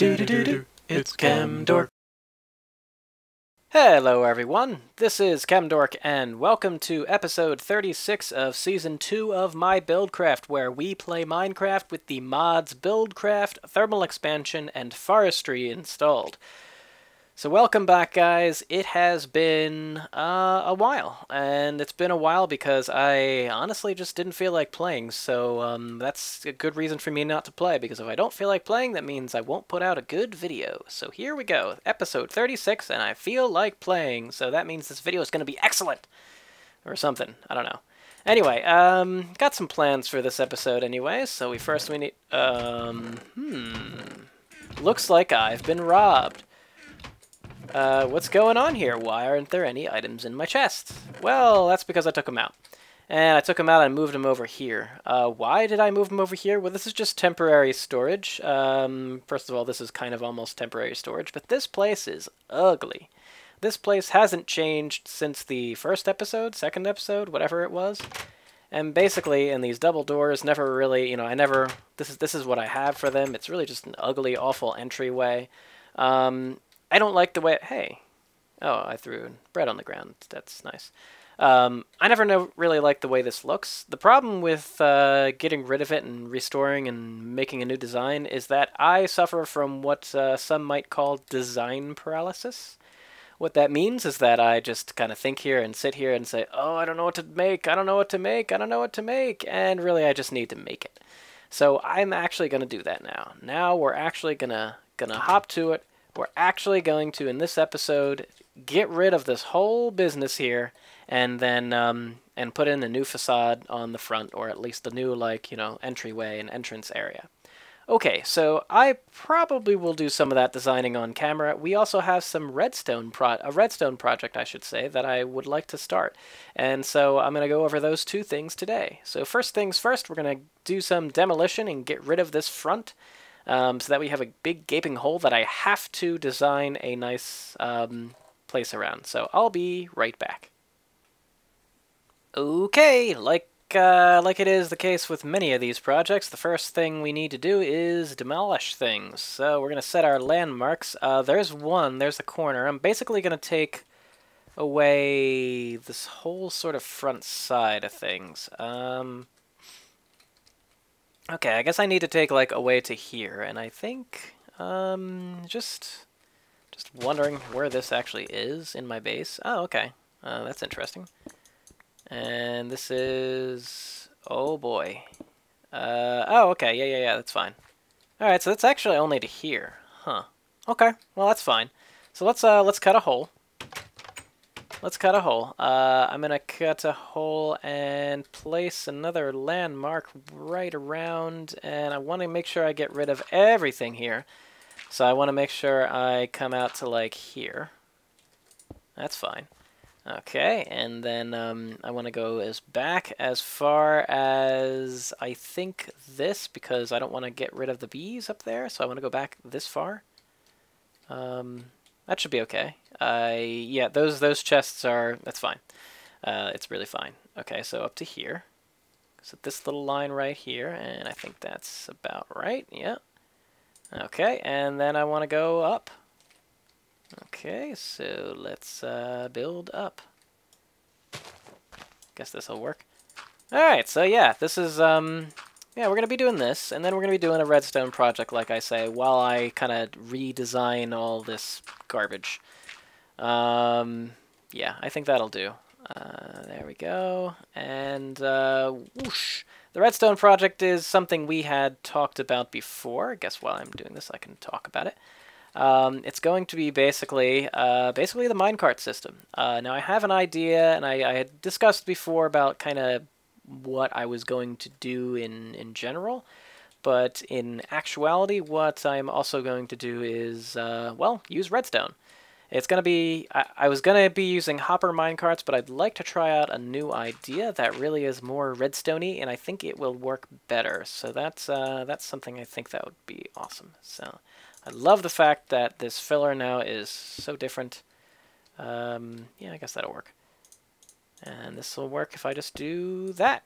Do-do-do-do, it's Camdork. Hello everyone, this is Camdork and welcome to episode 36 of season 2 of my Buildcraft, where we play Minecraft with the mods Buildcraft, Thermal Expansion, and Forestry installed. So welcome back, guys. It has been a while, and it's been a while because I honestly just didn't feel like playing, so that's a good reason for me not to play, because if I don't feel like playing, that means I won't put out a good video. So here we go, episode 36, and I feel like playing, so that means this video is going to be excellent, or something, I don't know. Anyway, got some plans for this episode anyway, so we need, looks like I've been robbed. What's going on here? Why aren't there any items in my chest? Well, that's because I took them out. And I took them out and moved them over here. Why did I move them over here? Well, this is just temporary storage. First of all, this is kind of almost temporary storage, but this place is ugly. This place hasn't changed since the first episode, second episode, whatever it was. And basically, in these double doors, never really, you know, this is what I have for them. It's really just an ugly, awful entryway. I don't like the way... Hey. Oh, I threw bread on the ground. That's nice. I never really liked the way this looks. The problem with getting rid of it and restoring and making a new design is that I suffer from what some might call design paralysis. What that means is that I just kind of think here and sit here and say, oh, I don't know what to make, I don't know what to make, I don't know what to make, and really I just need to make it. So I'm actually going to do that now. Now we're actually gonna hop to it. We're actually going to, in this episode, get rid of this whole business here, and then and put in a new facade on the front, or at least a new, like, you know, entryway and entrance area. Okay, so I probably will do some of that designing on camera. We also have some a redstone project, I should say, that I would like to start, and so I'm going to go over those two things today. So first things first, we're going to do some demolition and get rid of this front. So that we have a big gaping hole that I have to design a nice place around. So I'll be right back. Okay, like it is the case with many of these projects, the first thing we need to do is demolish things. So we're going to set our landmarks. There's a corner. I'm basically going to take away this whole sort of front side of things. Okay, I guess I need to take, like, a way to here, and I think, just wondering where this actually is in my base. Oh, okay. That's interesting. And this is... oh, boy. Oh, okay, yeah, that's fine. Alright, so that's actually only to here. Huh. Okay, well, that's fine. So let's cut a hole. Let's cut a hole. I'm going to cut a hole and place another landmark right around, and I want to make sure I get rid of everything here. So I want to make sure I come out to, like, here. That's fine. Okay, and then I want to go back as far as, I think, this, because I don't want to get rid of the bees up there, so I want to go back this far. That should be okay. Yeah, those chests are... that's fine. It's really fine. Okay, so up to here. So this little line right here, and I think that's about right. Yeah. Okay, and then I want to go up. Okay, so let's build up. Guess this will work. Alright, so yeah, this is... yeah, we're going to be doing this, and then we're going to be doing a redstone project, like I say, while I kind of redesign all this garbage. Yeah, I think that'll do. There we go. And, whoosh. The redstone project is something we had talked about before. I guess while I'm doing this, I can talk about it. It's going to be basically the Minecart system. Now, I have an idea, and I had discussed before about kind of what I was going to do in general, but in actuality what I'm also going to do is, well, use redstone. It's going to be, I was going to be using hopper minecarts, but I'd like to try out a new idea that really is more redstoney, and I think it will work better. So that's something I think that would be awesome. So I love the fact that this filler now is so different. Yeah, I guess that'll work. And this will work if I just do that.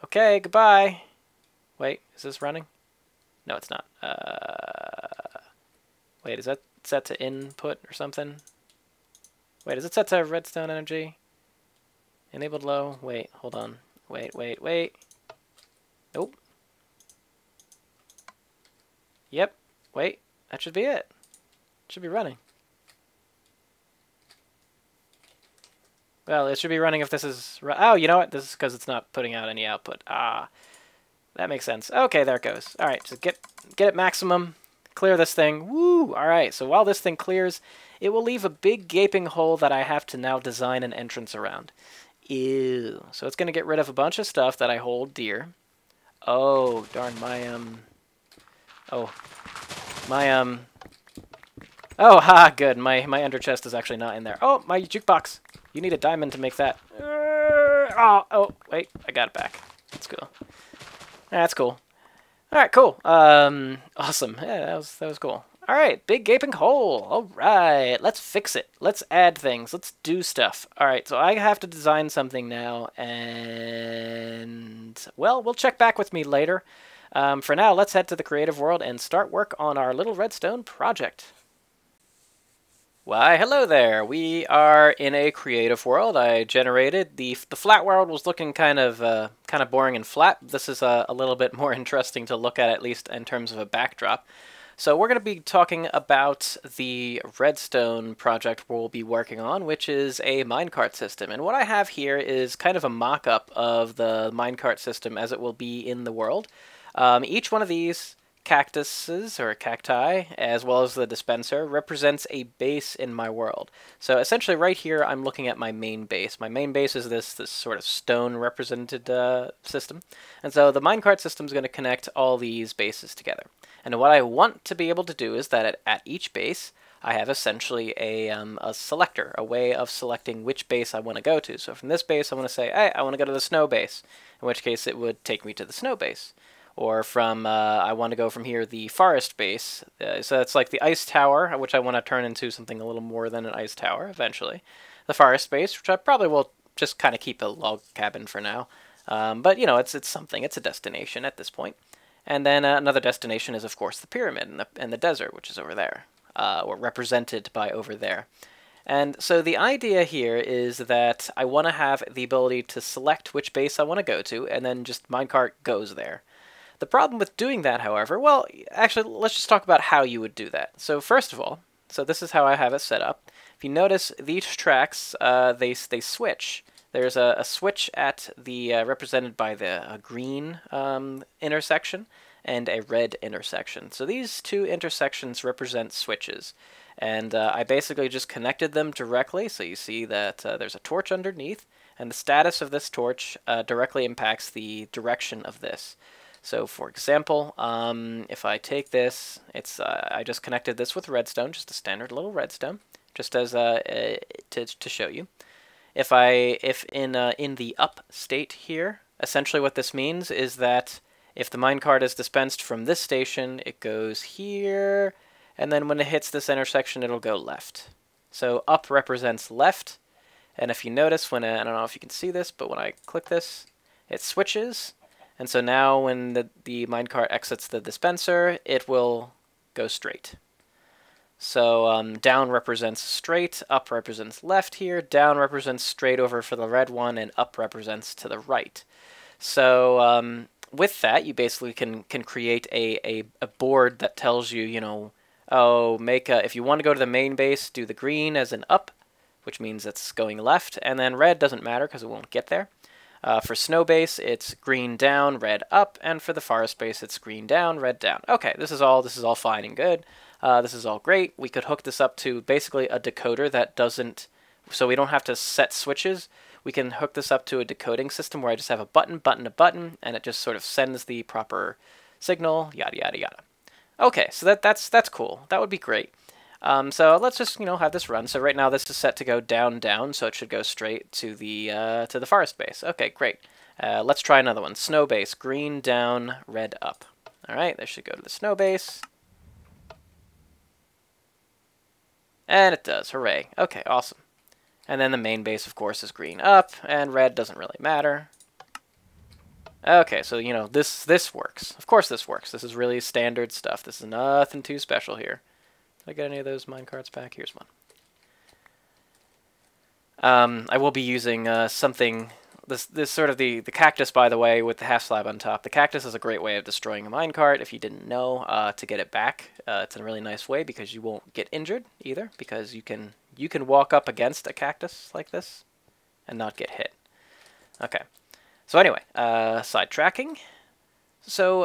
Okay, goodbye. Wait, is this running? No, it's not. Wait, is that set to input or something? Wait, is it set to redstone energy? Enabled low? Wait, hold on. Wait. Nope. Yep. Wait, that should be it. It should be running. Well, it should be running if this is... Oh, you know what? This is because it's not putting out any output. Ah, that makes sense. Okay, there it goes. All right, so get it maximum. Clear this thing. Woo! All right, so while this thing clears, it will leave a big gaping hole that I have to now design an entrance around. Ew. So it's going to get rid of a bunch of stuff that I hold dear. Oh, darn, Oh, ha, good. My ender chest is actually not in there. Oh, my jukebox. You need a diamond to make that. Oh, wait, I got it back. That's cool. That's cool. All right, cool. Awesome. Yeah, that was cool. All right, big gaping hole. All right, let's fix it. Let's add things. Let's do stuff. All right, so I have to design something now, and well, we'll check back with me later. For now, let's head to the creative world and start work on our little redstone project. Why, hello there. We are in a creative world. I generated the flat world was looking kind of boring and flat. This is a little bit more interesting to look at least in terms of a backdrop. So we're going to be talking about the redstone project we'll be working on, which is a minecart system. And what I have here is kind of a mock-up of the minecart system as it will be in the world. Each one of these cactuses or cacti, as well as the dispenser, represents a base in my world. So essentially right here I'm looking at my main base. My main base is this sort of stone represented system. And so the minecart system is going to connect all these bases together. And what I want to be able to do is that at each base I have essentially a selector, a way of selecting which base I want to go to. So from this base I want to say, hey, I want to go to the snow base, in which case it would take me to the snow base. Or from, I want to go from here, the forest base. So it's like the ice tower, which I want to turn into something a little more than an ice tower eventually. The forest base, which I probably will just kind of keep a log cabin for now. But, you know, it's something. It's a destination at this point. And then another destination is, of course, the pyramid and the desert, which is over there, or represented by over there. And so the idea here is that I want to have the ability to select which base I want to go to, and then just minecart goes there. The problem with doing that, however, well, actually, let's just talk about how you would do that. So first of all, so this is how I have it set up. If you notice, these tracks, they switch. There's a switch at the represented by the green intersection and a red intersection. So these two intersections represent switches. And I basically just connected them directly. So you see that there's a torch underneath, and the status of this torch directly impacts the direction of this. So, for example, if I take this, I just connected this with redstone, just a standard little redstone, just as to show you. If in the up state here, essentially what this means is that if the minecart is dispensed from this station, it goes here, and then when it hits this intersection, it'll go left. So up represents left, and if you notice when I don't know if you can see this, but when I click this, it switches. And so now when the minecart exits the dispenser, it will go straight. So down represents straight, up represents left here, down represents straight over for the red one, and up represents to the right. So with that, you basically can create a board that tells you, you know, oh, if you want to go to the main base, do the green as an up, which means it's going left, and then red doesn't matter because it won't get there. For snow base, it's green down, red up, and for the forest base, it's green down, red down. Okay, this is all fine and good. This is all great. We could hook this up to basically a decoder that doesn't, so we don't have to set switches. We can hook this up to a decoding system where I just have a button, a button, and it just sort of sends the proper signal, yada yada yada. Okay, so that's cool. That would be great. So let's just, you know, have this run. So right now this is set to go down, down, so it should go straight to the forest base. Okay, great. Let's try another one. Snow base, green down, red up. All right, this should go to the snow base. And it does, hooray. Okay, awesome. And then the main base, of course, is green up, and red doesn't really matter. Okay, so, you know, this works. Of course this works. This is really standard stuff. This is nothing too special here. Did I get any of those minecarts back? Here's one. I will be using something, this sort of the cactus, by the way, with the half slab on top. The cactus is a great way of destroying a minecart, if you didn't know, to get it back. It's a really nice way because you won't get injured either, because you can walk up against a cactus like this and not get hit. Okay, so anyway, sidetracking. So,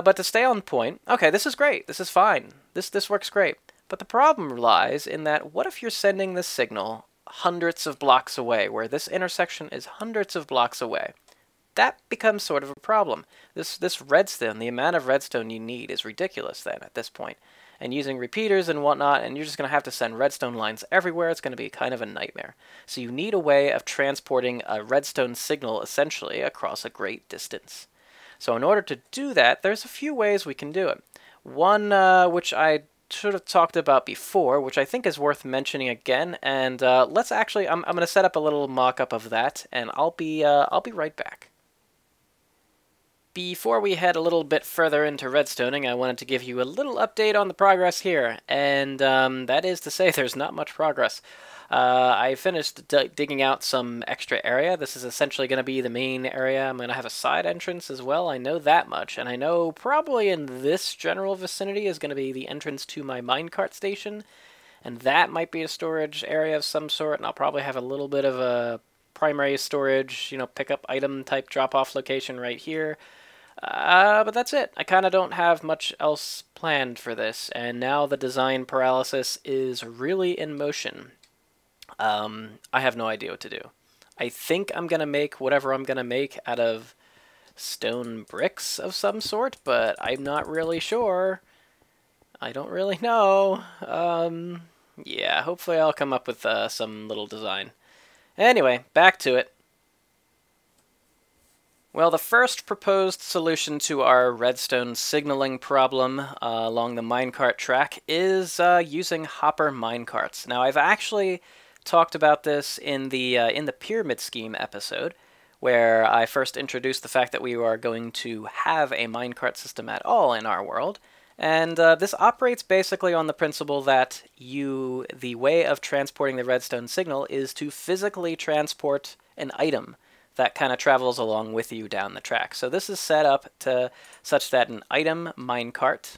but to stay on point, okay, this is great. This is fine. This works great. But the problem lies in that, what if you're sending this signal hundreds of blocks away, where this intersection is hundreds of blocks away? That becomes sort of a problem. This redstone, the amount of redstone you need is ridiculous then at this point. And using repeaters and whatnot, and you're just going to have to send redstone lines everywhere, it's going to be kind of a nightmare. So you need a way of transporting a redstone signal essentially across a great distance. So in order to do that, there's a few ways we can do it. One, which I sort of talked about before, which I think is worth mentioning again, and let's actually, I'm going to set up a little mock-up of that, and I'll be right back. Before we head a little bit further into redstoning, I wanted to give you a little update on the progress here, and that is to say there's not much progress. I finished digging out some extra area. This is essentially going to be the main area. I'm going to have a side entrance as well. I know that much, and I know probably in this general vicinity is going to be the entrance to my minecart station, and that might be a storage area of some sort, and I'll probably have a little bit of a primary storage, you know, pickup item type drop-off location right here. But that's it. I kind of don't have much else planned for this, and now the design paralysis is really in motion. I have no idea what to do. I think I'm going to make whatever I'm going to make out of stone bricks of some sort, but I'm not really sure. I don't really know. Yeah, hopefully I'll come up with some little design. Anyway, back to it. Well, the first proposed solution to our redstone signaling problem along the minecart track is using hopper minecarts. Now, I've actually talked about this in the pyramid scheme episode, where I first introduced the fact that we are going to have a minecart system at all in our world, and this operates basically on the principle that the way of transporting the redstone signal is to physically transport an item that kind of travels along with you down the track. So this is set up to such that an item minecart,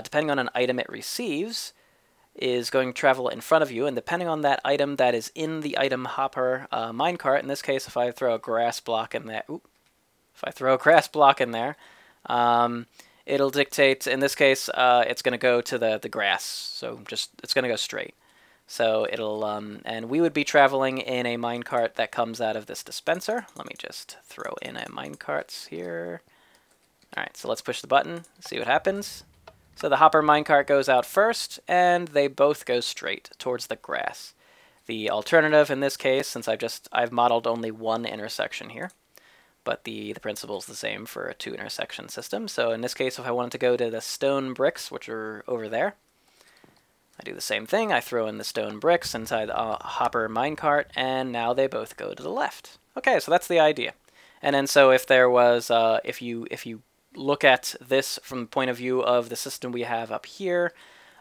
depending on an item it receives, is going to travel in front of you, and depending on that item that is in the item hopper minecart, in this case, if I throw a grass block in there, it'll dictate, in this case, it's going to go to the grass, so it's going to go straight. So it'll, and we would be traveling in a minecart that comes out of this dispenser. Let me just throw in a minecart here. Alright, so let's push the button, see what happens. So the hopper minecart goes out first, and they both go straight towards the grass. The alternative in this case, since I've modeled only one intersection here, but the principle is the same for a two intersection system. So in this case, if I wanted to go to the stone bricks, which are over there, I do the same thing. I throw in the stone bricks inside the hopper minecart, and now they both go to the left. Okay, so that's the idea. And then so if there was, if you look at this from the point of view of the system we have up here,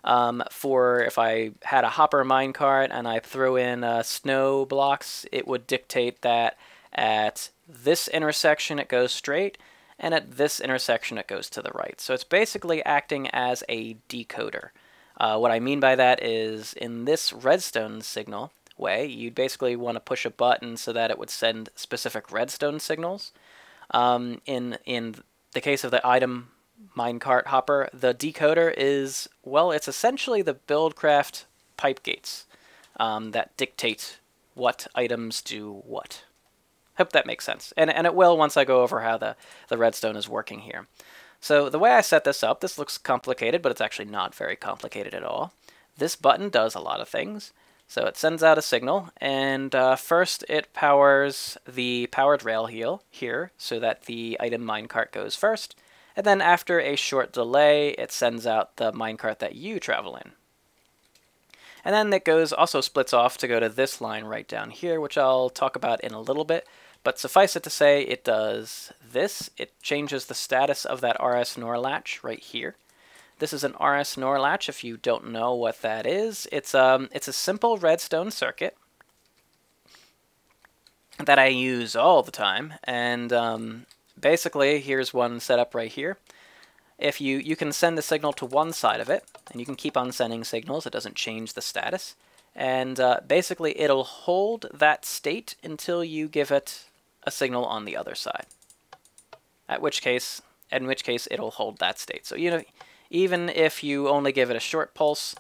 if I had a hopper minecart and I throw in snow blocks, it would dictate that at this intersection it goes straight, and at this intersection it goes to the right. So it's basically acting as a decoder. What I mean by that is, in this redstone signal way, you'd basically want to push a button so that it would send specific redstone signals. In the case of the item minecart hopper, the decoder is, well, it's essentially the Buildcraft pipe gates that dictate what items do what. Hope that makes sense. And it will once I go over how the redstone is working here. So the way I set this up, this looks complicated, but it's actually not very complicated at all. This button does a lot of things. So it sends out a signal, and first it powers the powered rail here so that the item minecart goes first, and then after a short delay, it sends out the minecart that you travel in. And then it also splits off to go to this line right down here, which I'll talk about in a little bit. But suffice it to say, it does this. It changes the status of that RS NOR latch right here. This is an RS NOR latch. If you don't know what that is, it's a simple redstone circuit that I use all the time. And basically, here's one set up right here. If you can send a signal to one side of it, and you can keep on sending signals. It doesn't change the status. And basically, it'll hold that state until you give it a signal on the other side. In which case, it'll hold that state. So, you know, even if you only give it a short pulse,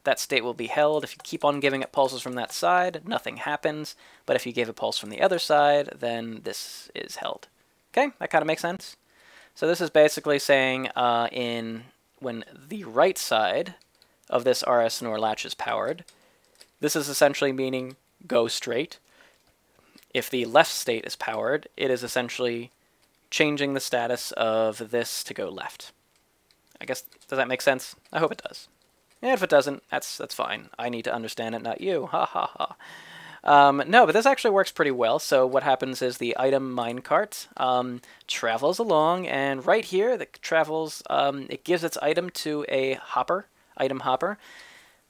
that state will be held. If you keep on giving it pulses from that side, nothing happens. But if you give a pulse from the other side, then this is held. Okay, that kind of makes sense. So this is basically saying when the right side of this RS NOR latch is powered, this is essentially meaning go straight. If the left state is powered, it is essentially changing the status of this to go left. I guess, does that make sense? I hope it does. And if it doesn't, that's fine. I need to understand it, not you. Ha ha ha. No, but this actually works pretty well. So what happens is the item minecart travels along, and right here, it travels. It gives its item to a item hopper.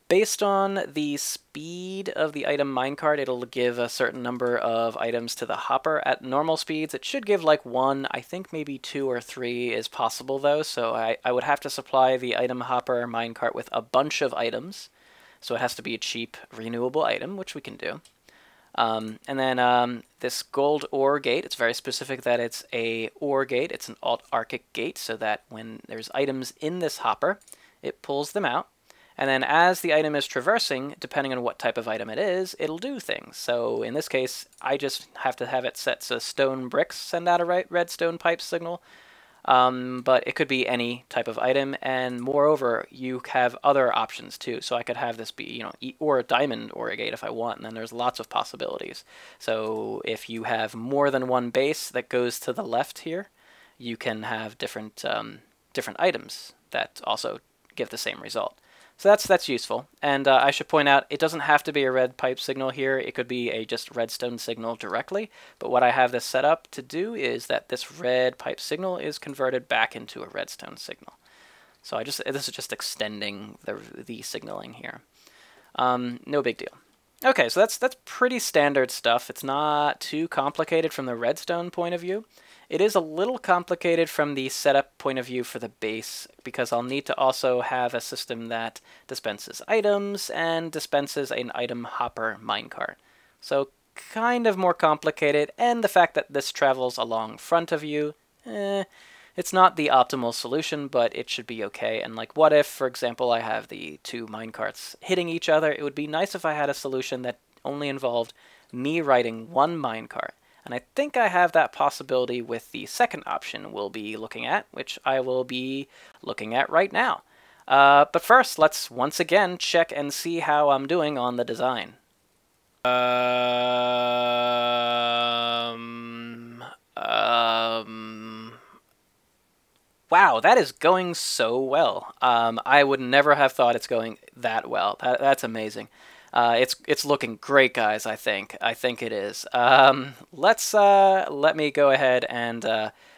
Based on the speed of the item minecart, it'll give a certain number of items to the hopper. At normal speeds, it should give like 1. I think maybe 2 or 3 is possible, though. So I would have to supply the item hopper minecart with a bunch of items. So it has to be a cheap, renewable item, which we can do. And then this gold OR gate, it's very specific that it's a OR gate. It's an alt-archic gate, so that when there's items in this hopper, it pulls them out. And then as the item is traversing, depending on what type of item it is, it'll do things. So in this case, I just have to have it set so stone bricks send out a redstone pipe signal. But it could be any type of item, and moreover, you have other options too. So I could have this be, you know, or a diamond OR gate if I want, and then there's lots of possibilities. So if you have more than one base that goes to the left here, you can have different items that also give the same result. So that's useful. And I should point out, it doesn't have to be a red pipe signal here. It could be a just redstone signal directly. But what I have this set up to do is that this red pipe signal is converted back into a redstone signal. So this is just extending the signaling here. No big deal. Okay, so that's pretty standard stuff. It's not too complicated from the redstone point of view. It is a little complicated from the setup point of view for the base, because I'll need to also have a system that dispenses items and dispenses an item hopper minecart. So kind of more complicated, and the fact that this travels along front of you, it's not the optimal solution, but it should be okay. And like, what if, for example, I have the 2 minecarts hitting each other? It would be nice if I had a solution that only involved me riding one minecart. And I think I have that possibility with the second option we'll be looking at, which I will be looking at right now. But first, let's once again check and see how I'm doing on the design. Wow, that is going so well. I would never have thought it's going that well. That's amazing. It's looking great, guys. I think it is. Let me go ahead and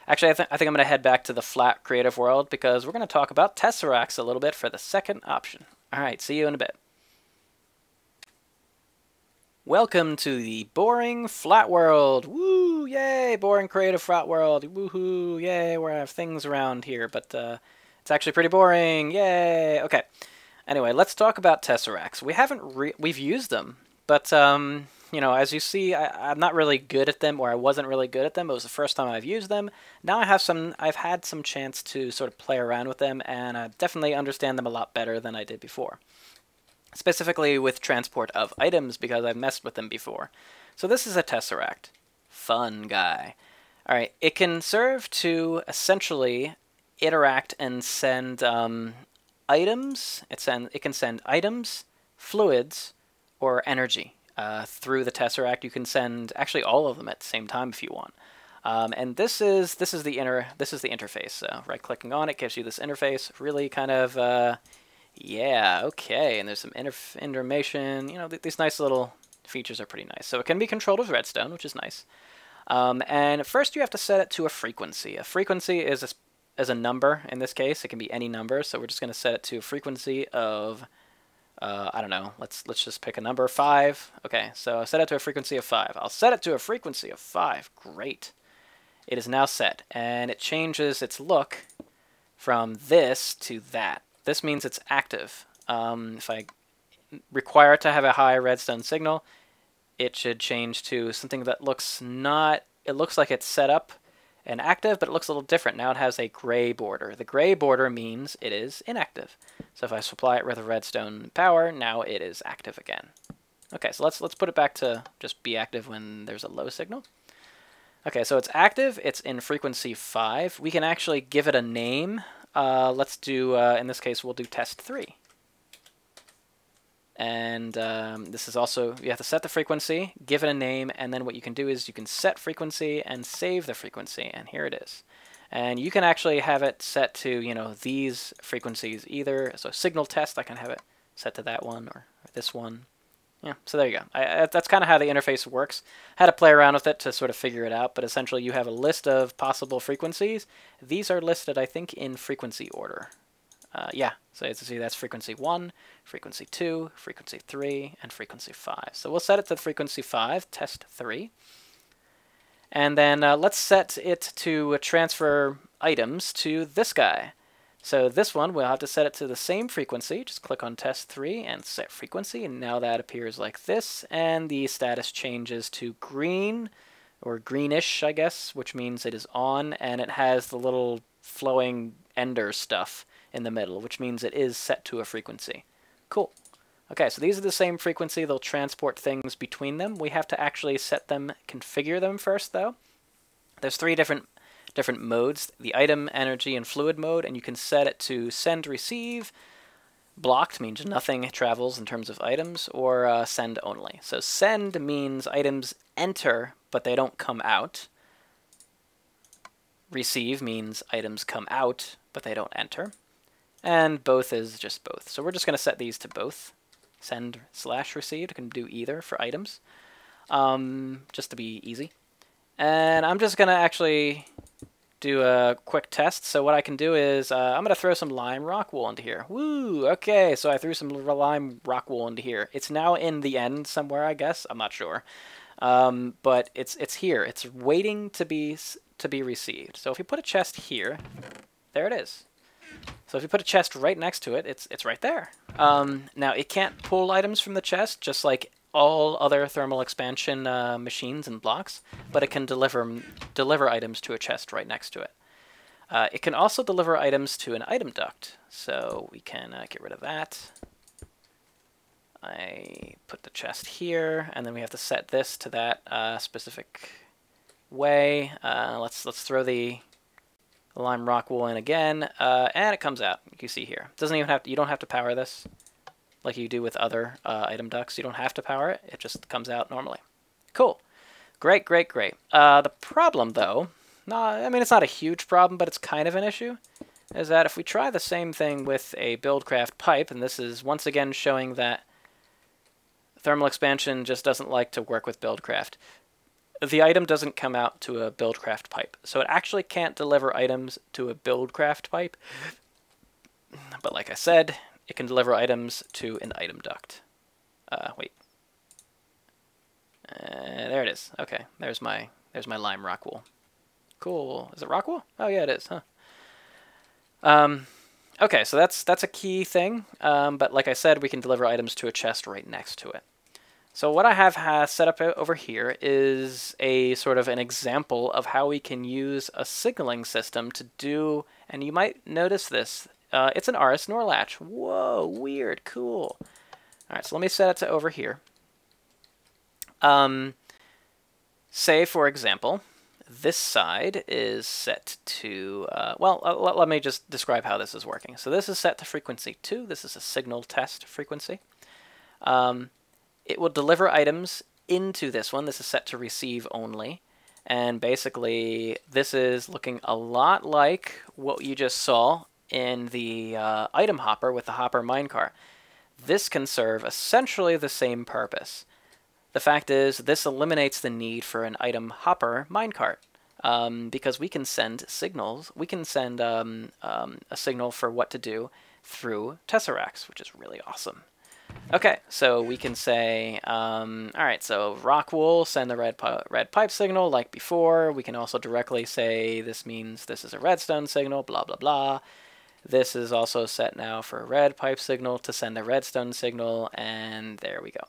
actually I think I'm gonna head back to the flat creative world, because we're gonna talk about Tesseracts a little bit for the second option. All right, see you in a bit. Welcome to the boring flat world. Woo! Yay! Boring creative flat world. Woohoo! Yay! We have things around here, but it's actually pretty boring. Yay! Okay. Anyway, let's talk about Tesseracts. We've used them, but you know, as you see, I'm not really good at them, or I wasn't really good at them. It was the first time I've used them. Now I've had some chance to sort of play around with them, and I definitely understand them a lot better than I did before. Specifically with transport of items, because I've messed with them before. So this is a Tesseract. Fun guy. All right, it can serve to essentially interact and send items. It can send items, fluids, or energy through the Tesseract. You can send actually all of them at the same time if you want. And this is the interface. Right clicking on it gives you this interface. Really kind of yeah, okay. And there's some information. You know, these nice little features are pretty nice. So it can be controlled with redstone, which is nice. And first you have to set it to a frequency. A frequency is as a number in this case. It can be any number, so we're just going to set it to a frequency of, I don't know, let's just pick a number, 5. Okay, so I set it to a frequency of 5. I'll set it to a frequency of 5. Great. It is now set, and it changes its look from this to that. This means it's active. If I require it to have a high redstone signal, it should change to something that looks not, it looks like it's set up and active, but it looks a little different. Now it has a gray border. The gray border means it is inactive. So if I supply it with a redstone power, now it is active again. Okay, so let's put it back to just be active when there's a low signal. Okay, so it's active. It's in frequency 5. We can actually give it a name. Let's do, in this case, we'll do test 3. And this is also, you have to set the frequency, give it a name, and then what you can do is you can set frequency and save the frequency, and here it is. And you can actually have it set to, you know, these frequencies either. So signal test, I can have it set to that one or this one. Yeah, so there you go. That's kind of how the interface works. I had to play around with it to sort of figure it out, but essentially you have a list of possible frequencies. These are listed, I think, in frequency order. Yeah, so as you see, that's frequency 1, frequency 2, frequency 3, and frequency 5. So we'll set it to frequency 5, test 3. And then let's set it to transfer items to this guy. So this one, we'll have to set it to the same frequency. Just click on test 3 and set frequency, and now that appears like this, and the status changes to green, or greenish, I guess, which means it is on, and it has the little flowing ender stuff in the middle, which means it is set to a frequency. Cool. Okay, so these are the same frequency. They'll transport things between them. We have to actually set them, configure them first, though. There's 3 different modes, the item, energy, and fluid mode, and you can set it to send, receive. Blocked means nothing travels in terms of items, or send only. So send means items enter, but they don't come out. Receive means items come out, but they don't enter. And both is just both. So we're just going to set these to both. Send/received, can do either for items, just to be easy. And I'm just going to actually do a quick test. So what I can do is I'm going to throw some lime rock wool into here. Woo! Okay, so I threw some lime rock wool into here. It's now in the end somewhere, I guess. I'm not sure. But it's here. It's waiting to be received. So if you put a chest here, there it is. So if you put a chest right next to it, it's right there. Now it can't pull items from the chest, just like all other thermal expansion machines and blocks, but it can deliver items to a chest right next to it. It can also deliver items to an item duct, so we can get rid of that. I put the chest here, and then we have to set this to that specific way. Let's throw the lime rock wool in again, and it comes out. You can see here. It doesn't even have to, you don't have to power this like you do with other item ducts. You don't have to power it. It just comes out normally. Cool. Great, great, great. The problem, though, I mean, it's not a huge problem, but it's kind of an issue, is that if we try the same thing with a Buildcraft pipe, and this is once again showing that thermal expansion just doesn't like to work with Buildcraft. The item doesn't come out to a Buildcraft pipe, so it actually can't deliver items to a Buildcraft pipe. But like I said, it can deliver items to an item duct. Wait. There it is. Okay, there's my lime rock wool. Cool. Is it rock wool? Oh yeah, it is. Huh. Okay, so that's a key thing. But like I said, we can deliver items to a chest right next to it. So what I have set up over here is a sort of an example of how we can use a signaling system to do, and you might notice this, it's an RS NOR latch. Whoa, weird, cool. All right, so let me set it to over here. Say, for example, this side is set to, let me just describe how this is working. So this is set to frequency 2. This is a signal test frequency. It will deliver items into this one. This is set to receive only. And basically, this is looking a lot like what you just saw in the item hopper with the hopper minecart. This can serve essentially the same purpose. The fact is, this eliminates the need for an item hopper minecart. because we can send signals. We can send a signal for what to do through Tesseracts, which is really awesome. Okay, so we can say, all right, so rock wool, send the red pipe signal like before. We can also directly say this means this is a redstone signal, blah, blah, blah. This is also set now for a red pipe signal to send a redstone signal, and there we go.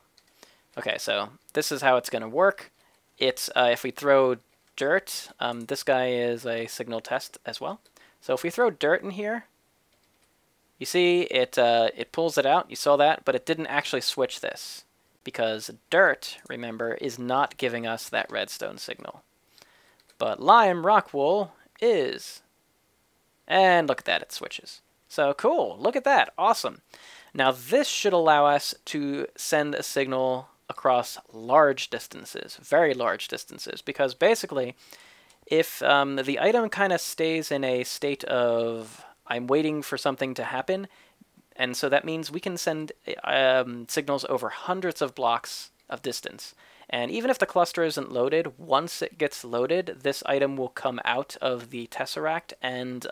Okay, so this is how it's going to work. It's if we throw dirt, this guy is a signal test as well. So if we throw dirt in here, you see it pulls it out. You saw that, but it didn't actually switch this because dirt, remember, is not giving us that redstone signal. But lime rock wool is. And look at that, it switches. So cool, look at that, awesome. Now this should allow us to send a signal across large distances, very large distances, because basically if the item kind of stays in a state of I'm waiting for something to happen, and so that means we can send signals over hundreds of blocks of distance. And even if the cluster isn't loaded, once it gets loaded, this item will come out of the Tesseract and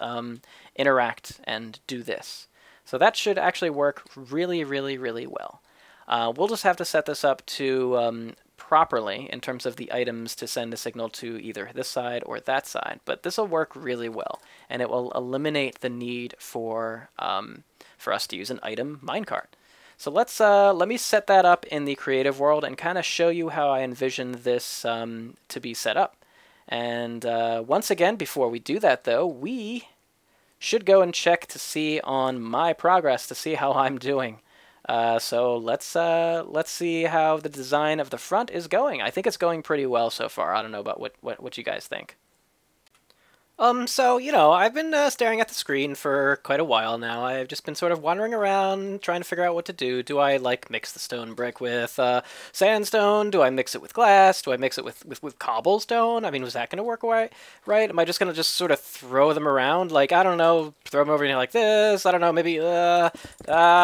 interact and do this. So that should actually work really, really, really well. We'll just have to set this up to properly in terms of the items to send a signal to either this side or that side. But this will work really well, and it will eliminate the need for us to use an item minecart. So let me set that up in the creative world and kind of show you how I envision this to be set up. And once again, before we do that though, we should go and check to see on my progress to see how I'm doing. So let's see how the design of the front is going. I think it's going pretty well so far. I don't know about what you guys think. So, you know, I've been staring at the screen for quite a while now. I've just been sort of wandering around, trying to figure out what to do. Do I, like, mix the stone brick with sandstone? Do I mix it with glass? Do I mix it with cobblestone? I mean, was that going to work right? Am I just going to just sort of throw them around? Like, I don't know, throw them over here like this? I don't know, maybe, I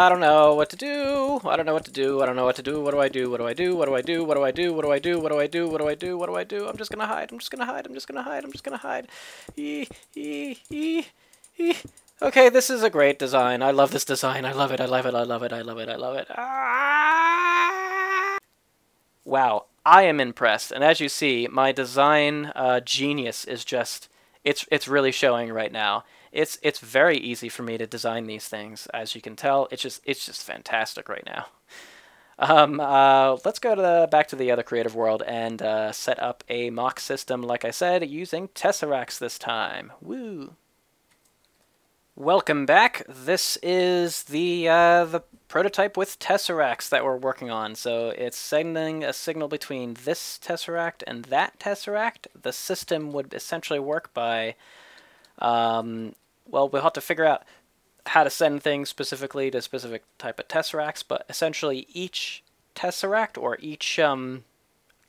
don't know what to do. I don't know what to do. I don't know what to do. What do I do? What do I do? What do I do? What do I do? What do I do? What do I do? What do I do? What do I do? I'm just going to hide. I'm just going to hide. I'm just going to hide. I'm just going to hide. Okay, this is a great design. I love this design. I love it. I love it. I love it. I love it. I love it. Ah! Wow, I am impressed. And as you see, my design genius is just it's really showing right now. It's very easy for me to design these things. As you can tell, it's just fantastic right now. Let's go back to the other creative world and set up a mock system, like I said, using Tesseracts this time. Woo! Welcome back. This is the prototype with Tesseracts that we're working on. So it's sending a signal between this Tesseract and that Tesseract. The system would essentially work by, well, we'll have to figure out how to send things specifically to a specific type of Tesseracts, but essentially each Tesseract or each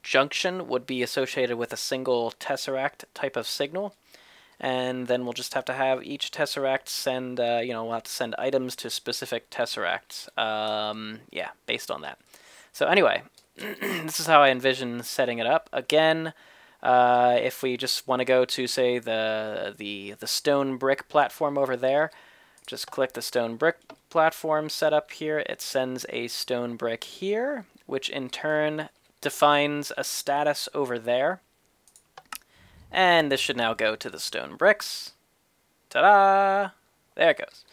junction would be associated with a single Tesseract type of signal, and then we'll just have to have each Tesseract send, you know, we'll have to send items to specific Tesseracts, yeah, based on that. So anyway, this is how I envision setting it up. Again, if we just want to go to, say, the stone brick platform over there, just click the stone brick platform setup here. It sends a stone brick here, which in turn defines a status over there. And this should now go to the stone bricks. Ta-da! There it goes.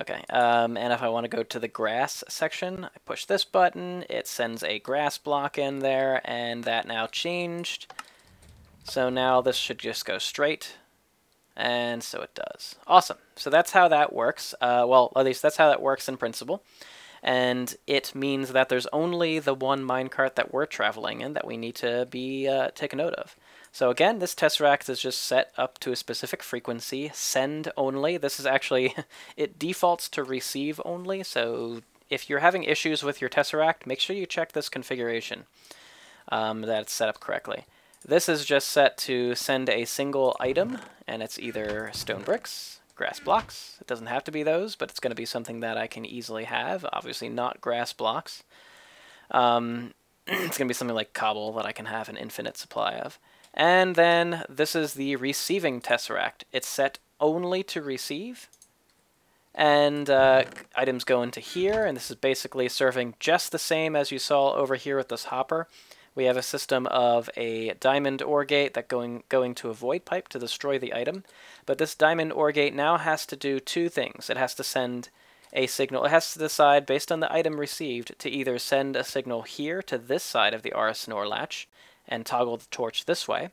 Okay, and if I want to go to the grass section, I push this button. It sends a grass block in there, and that now changed. So now this should just go straight. And so it does. Awesome. So that's how that works. Well, at least that's how that works in principle. And it means that there's only the one minecart that we're traveling in that we need to be take a note of. So again, this Tesseract is just set up to a specific frequency, send only. This is actually, it defaults to receive only. So if you're having issues with your Tesseract, make sure you check this configuration that it's set up correctly. This is just set to send a single item, and it's either stone bricks, grass blocks. It doesn't have to be those, but it's going to be something that I can easily have. Obviously not grass blocks. It's going to be something like cobble that I can have an infinite supply of. And then this is the receiving Tesseract. It's set only to receive. And items go into here, and this is basically serving just the same as you saw over here with this hopper. We have a system of a diamond ore gate that going to a void pipe to destroy the item. But this diamond ore gate now has to do two things. It has to send a signal. It has to decide, based on the item received, to either send a signal here to this side of the RS NOR latch and toggle the torch this way,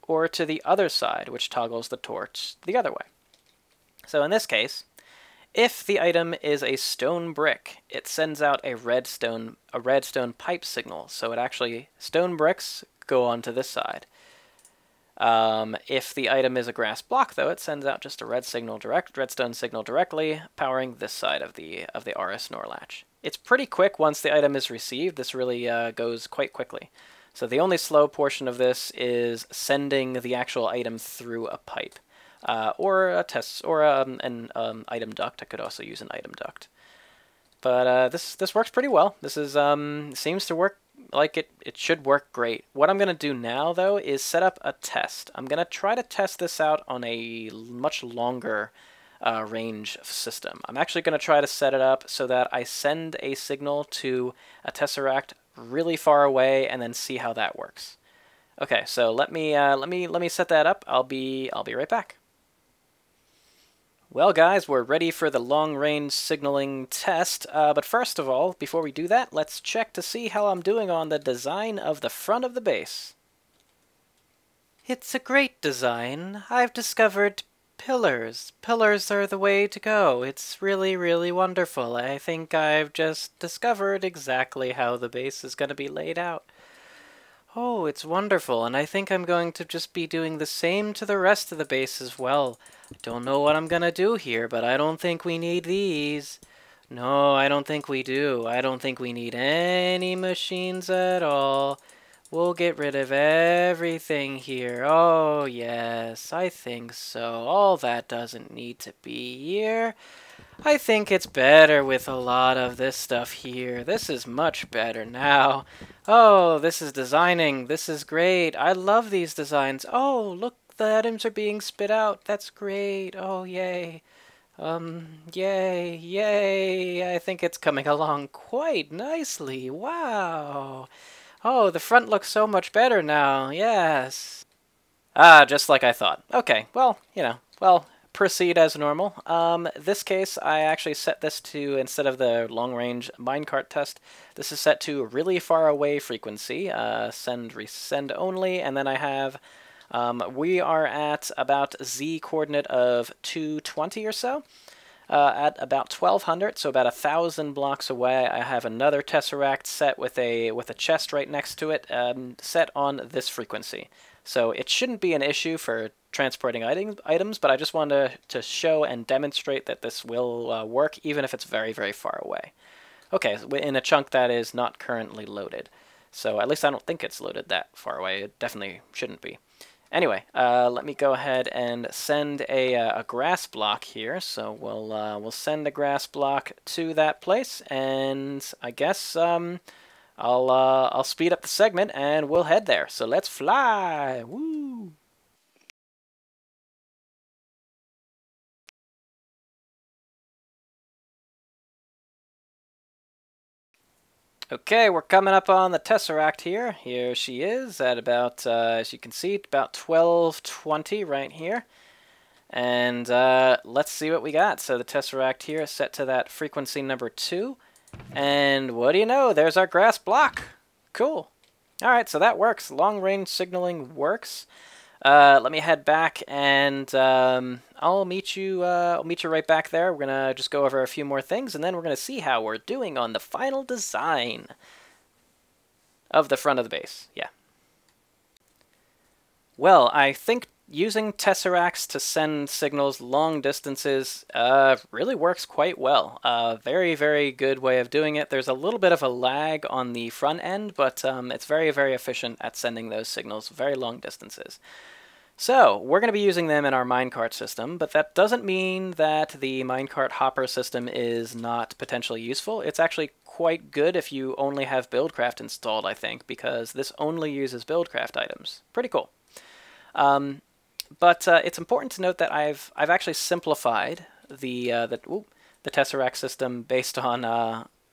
or to the other side, which toggles the torch the other way. So in this case, if the item is a stone brick, it sends out a redstone pipe signal. So it actually, stone bricks go onto this side. If the item is a grass block, though, it sends out just a redstone signal directly, powering this side of the RS NOR latch. It's pretty quick once the item is received. This really goes quite quickly. So the only slow portion of this is sending the actual item through a pipe. Or an item duct. I could also use an item duct. But this works pretty well. This is seems to work like it should work great. What I'm going to do now, though, is set up a test. I'm going to try to test this out on a much longer range system. I'm actually going to try to set it up so that I send a signal to a Tesseract really far away and then see how that works. Okay, so let me set that up. I'll be right back. Well, guys, we're ready for the long-range signaling test, but first of all, before we do that, let's check to see how I'm doing on the design of the front of the base. It's a great design. I've discovered pillars. Pillars are the way to go. It's really, really wonderful. I think I've just discovered exactly how the base is going to be laid out. Oh, it's wonderful, and I think I'm going to just be doing the same to the rest of the base as well. I don't know what I'm gonna do here, but I don't think we need these. No, I don't think we do. I don't think we need any machines at all. We'll get rid of everything here. Oh, yes, I think so. All that doesn't need to be here. I think it's better with a lot of this stuff here. This is much better now. Oh, this is designing. This is great. I love these designs. Oh, look, the items are being spit out. That's great. Oh, yay. Yay, yay. I think it's coming along quite nicely. Wow. Oh, the front looks so much better now. Yes. Ah, just like I thought. Okay, well, proceed as normal. This case, I actually set this to, instead of the long-range minecart test, this is set to really far away frequency, send only, and then I have, we are at about Z coordinate of 220 or so. At about 1200, so about 1,000 blocks away, I have another Tesseract set with a chest right next to it, set on this frequency. So it shouldn't be an issue for transporting items, but I just wanted to show and demonstrate that this will work even if it's very, very far away. Okay, in a chunk that is not currently loaded. So at least I don't think it's loaded that far away. It definitely shouldn't be. Anyway, let me go ahead and send a grass block here. So we'll send a grass block to that place, and I guess I'll speed up the segment and we'll head there. So let's fly! Woo! Okay, we're coming up on the Tesseract here. Here she is at about, as you can see, about 1220 right here. And let's see what we got. So the Tesseract here is set to that frequency number 2. And what do you know? There's our grass block. Cool. Alright, so that works. Long-range signaling works. Let me head back, and I'll meet you right back there. We're gonna just go over a few more things, and then we're gonna see how we're doing on the final design of the front of the base. Yeah. Well, I think using Tesseracts to send signals long distances really works quite well. Very, very good way of doing it. There's a little bit of a lag on the front end, but it's very, very efficient at sending those signals very long distances. So, we're going to be using them in our minecart system, but that doesn't mean that the minecart hopper system is not potentially useful. It's actually quite good if you only have Buildcraft installed, I think, because this only uses Buildcraft items. Pretty cool. But it's important to note that I've actually simplified the Tesseract system based on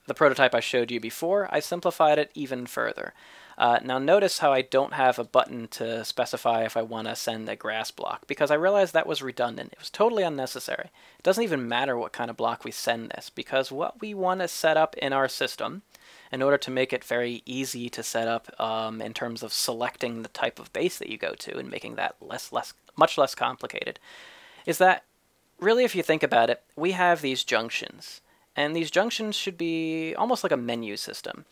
the prototype I showed you before. I simplified it even further. Now notice how I don't have a button to specify if I want to send a grass block, because I realized that was redundant. It was totally unnecessary. It doesn't even matter what kind of block we send this, because what we want to set up in our system, in order to make it very easy to set up in terms of selecting the type of base that you go to and making that much less complicated, is that really, if you think about it, we have these junctions. And these junctions should be almost like a menu system.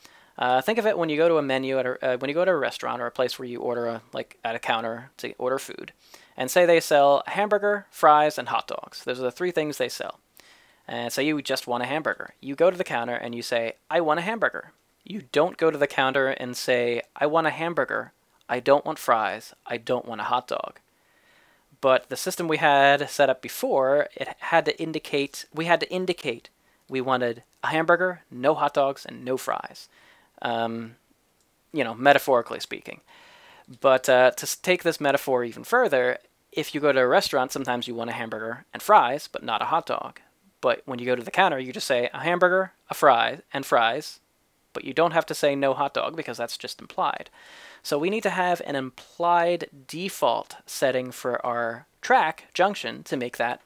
Think of it when you go to a menu when you go to a restaurant or a place where you order like at a counter to order food, and say they sell hamburger, fries, and hot dogs. Those are the three things they sell. And say you just want a hamburger. You go to the counter and you say, "I want a hamburger." You don't go to the counter and say, "I want a hamburger. I don't want fries. I don't want a hot dog." But the system we had set up before, we had to indicate we wanted a hamburger, no hot dogs, and no fries. Metaphorically speaking. But to take this metaphor even further, if you go to a restaurant, sometimes you want a hamburger and fries, but not a hot dog. But when you go to the counter, you just say a hamburger, a fry, and fries, but you don't have to say no hot dog because that's just implied. So we need to have an implied default setting for our track junction to make that,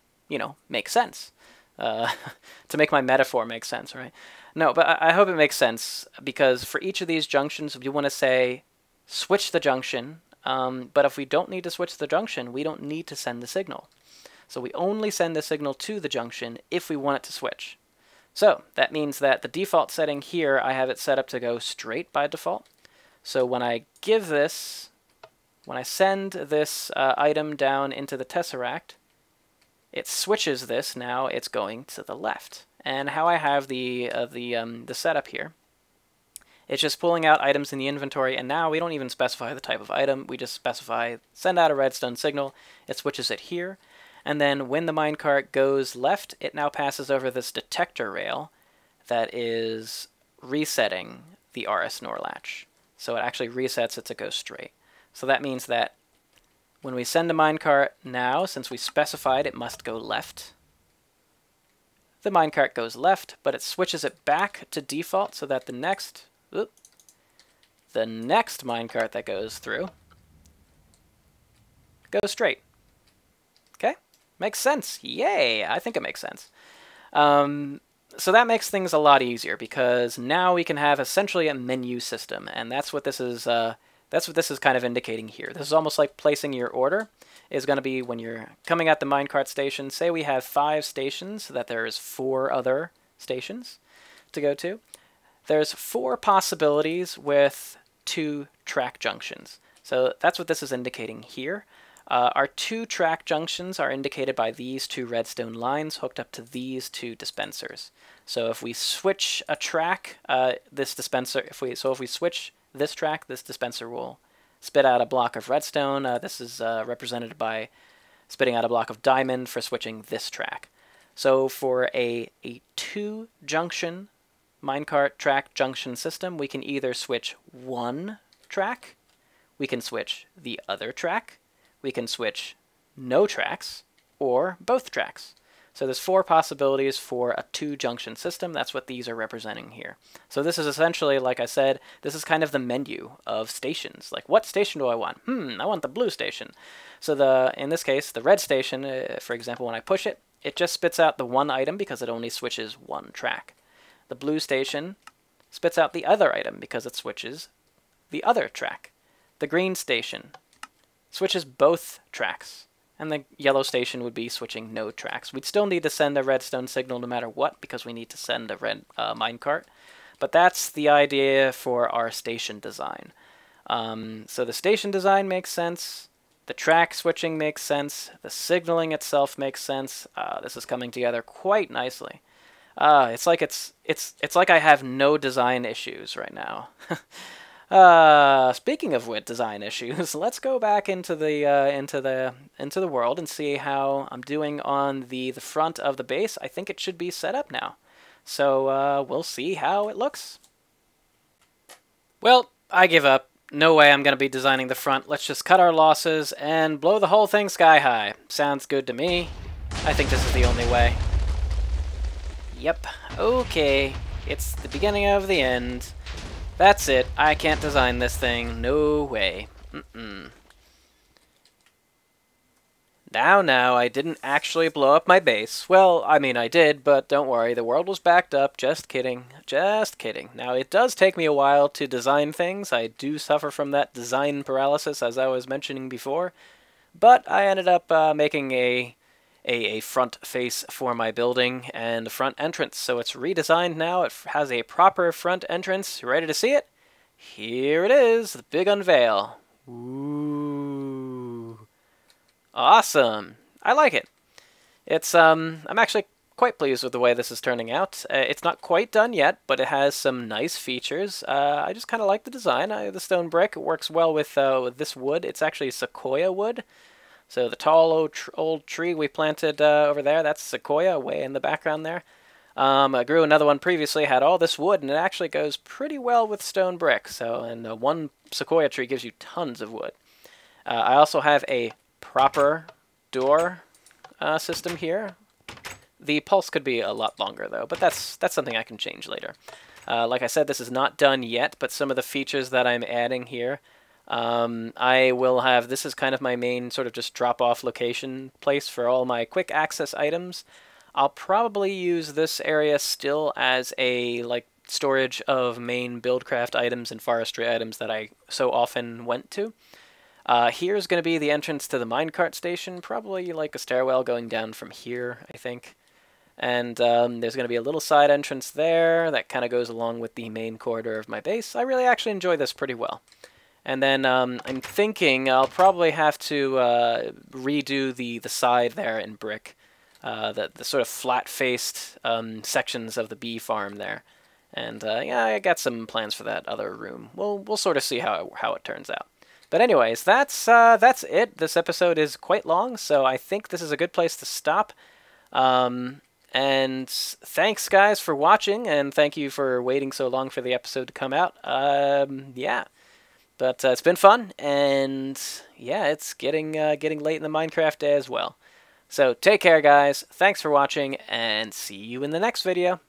make sense. To make my metaphor make sense, right? No, but I hope it makes sense, because for each of these junctions, we want to say, switch the junction, but if we don't need to switch the junction, we don't need to send the signal. So we only send the signal to the junction if we want it to switch. So that means that the default setting here, I have it set up to go straight by default. So when I send this item down into the Tesseract, it switches this. Now it's going to the left. And how I have the setup here, it's just pulling out items in the inventory, and now we don't even specify the type of item. We just specify send out a redstone signal. It switches it here, and then when the minecart goes left, it now passes over this detector rail that is resetting the RS NOR latch. So it actually resets it to go straight. So that means that when we send a minecart now, since we specified it must go left, the minecart goes left, but it switches it back to default so that the next minecart that goes through goes straight. Okay? Makes sense. Yay! I think it makes sense. So that makes things a lot easier, because now we can have essentially a menu system, and that's what this is. That's what this is kind of indicating here. This is almost like placing your order is going to be when you're coming at the minecart station. Say we have 5 stations, so that there is 4 other stations to go to. There's 4 possibilities with 2 track junctions. So that's what this is indicating here. Our 2 track junctions are indicated by these 2 redstone lines hooked up to these 2 dispensers. So if we switch a track, if we switch this track, this dispenser will spit out a block of redstone. This is represented by spitting out a block of diamond for switching this track. So for a 2-junction minecart track junction system, we can either switch one track, we can switch the other track, we can switch no tracks, or both tracks. So there's 4 possibilities for a 2-junction system. That's what these are representing here. So this is essentially, like I said, this is kind of the menu of stations. Like, what station do I want? I want the blue station. So in this case, the red station, for example, when I push it, it just spits out the one item because it only switches one track. The blue station spits out the other item because it switches the other track. The green station switches both tracks. And the yellow station would be switching no tracks. We'd still need to send a redstone signal no matter what, because we need to send a red minecart. But that's the idea for our station design. So the station design makes sense. The track switching makes sense. The signaling itself makes sense. This is coming together quite nicely. It's like I have no design issues right now. Speaking of with design issues, let's go back into the world and see how I'm doing on the front of the base. I think it should be set up now. So we'll see how it looks. Well, I give up. No way I'm going to be designing the front. Let's just cut our losses and blow the whole thing sky high. Sounds good to me. I think this is the only way. Yep. Okay. It's the beginning of the end. That's it. I can't design this thing. No way. Now, I didn't actually blow up my base. Well, I mean, I did, but don't worry, the world was backed up. Just kidding. Just kidding. Now, it does take me a while to design things. I do suffer from that design paralysis, as I was mentioning before. But I ended up making a front face for my building and a front entrance. So it's redesigned now. It has a proper front entrance. You ready to see it? Here it is, the big unveil. Ooh. Awesome. I like it. It's I'm actually quite pleased with the way this is turning out. It's not quite done yet, but it has some nice features. I just kind of like the design. The stone brick works well with this wood. It's actually sequoia wood. So the tall old tree we planted over there, that's sequoia way in the background there. I grew another one previously, had all this wood, and it actually goes pretty well with stone brick. So, and one sequoia tree gives you tons of wood. I also have a proper door system here. The pulse could be a lot longer though, but that's something I can change later. Like I said, this is not done yet, but some of the features that I'm adding here, I will have, this is kind of my main sort of just drop-off location place for all my quick access items. I'll probably use this area still as a storage of main Buildcraft items and forestry items that I so often went to. Here's going to be the entrance to the minecart station, probably like a stairwell going down from here, I think. And there's going to be a little side entrance there that kind of goes along with the main corridor of my base. I really actually enjoy this pretty well. And then I'm thinking I'll probably have to redo the side there in brick, the sort of flat-faced sections of the bee farm there. And yeah, I got some plans for that other room. We'll sort of see how it turns out. But anyways, that's it. This episode is quite long, so I think this is a good place to stop. And thanks, guys, for watching, and thank you for waiting so long for the episode to come out. Yeah, but it's been fun, and yeah, it's getting late in the Minecraft day as well. So take care, guys. Thanks for watching, and see you in the next video.